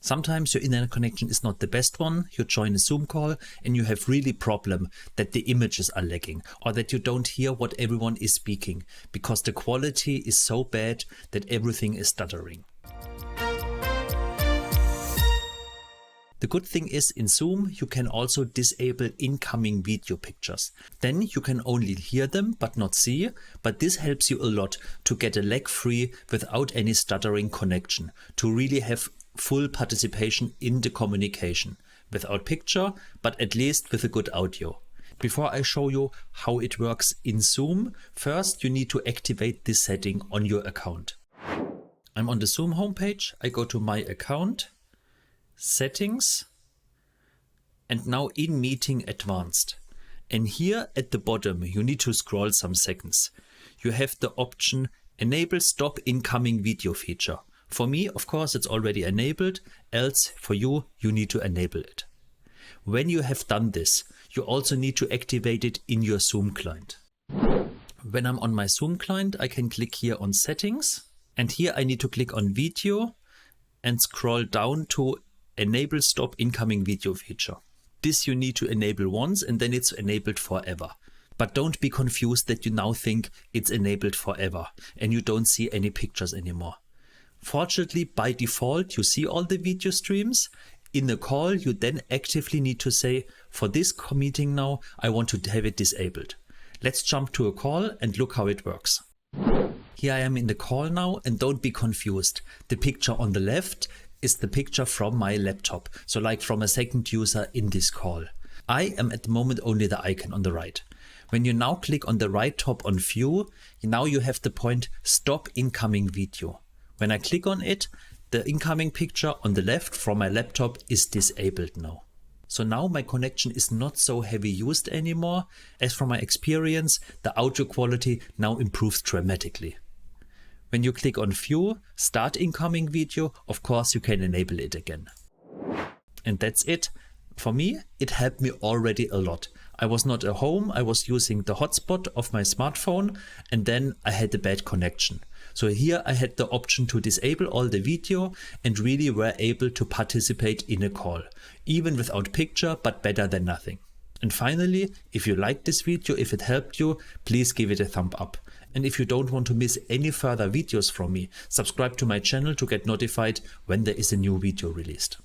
Sometimes your internet connection is not the best one, you join a Zoom call and you have really problem that the images are lagging or that you don't hear what everyone is speaking because the quality is so bad that everything is stuttering. The good thing is in Zoom you can also disable incoming video pictures. Then you can only hear them but not see, but this helps you a lot to get a lag-free without any stuttering connection, to really have full participation in the communication, without picture, but at least with a good audio. Before I show you how it works in Zoom, first you need to activate this setting on your account. I'm on the Zoom homepage, I go to my account, settings, and now in meeting advanced. And here at the bottom you need to scroll some seconds. You have the option enable stop incoming video feature. For me, of course, it's already enabled, else for you, you need to enable it. When you have done this, you also need to activate it in your Zoom client. When I'm on my Zoom client, I can click here on settings, and here I need to click on video and scroll down to enable stop incoming video feature. This you need to enable once and then it's enabled forever. But don't be confused that you now think it's enabled forever and you don't see any pictures anymore. Fortunately, by default, you see all the video streams. In the call, you then actively need to say, for this meeting now, I want to have it disabled. Let's jump to a call and look how it works. Here I am in the call now, and don't be confused. The picture on the left is the picture from my laptop, so like from a second user in this call. I am at the moment only the icon on the right. When you now click on the right top on view, now you have the point stop incoming video. When I click on it, the incoming picture on the left from my laptop is disabled now. So now my connection is not so heavy used anymore. As from my experience, the audio quality now improves dramatically. When you click on view, start incoming video, of course you can enable it again. And that's it. For me, it helped me already a lot. I was not at home, I was using the hotspot of my smartphone and then I had a bad connection. So here I had the option to disable all the video and really were able to participate in a call, even without picture, but better than nothing. And finally, if you liked this video, if it helped you, please give it a thumb up. And if you don't want to miss any further videos from me, subscribe to my channel to get notified when there is a new video released.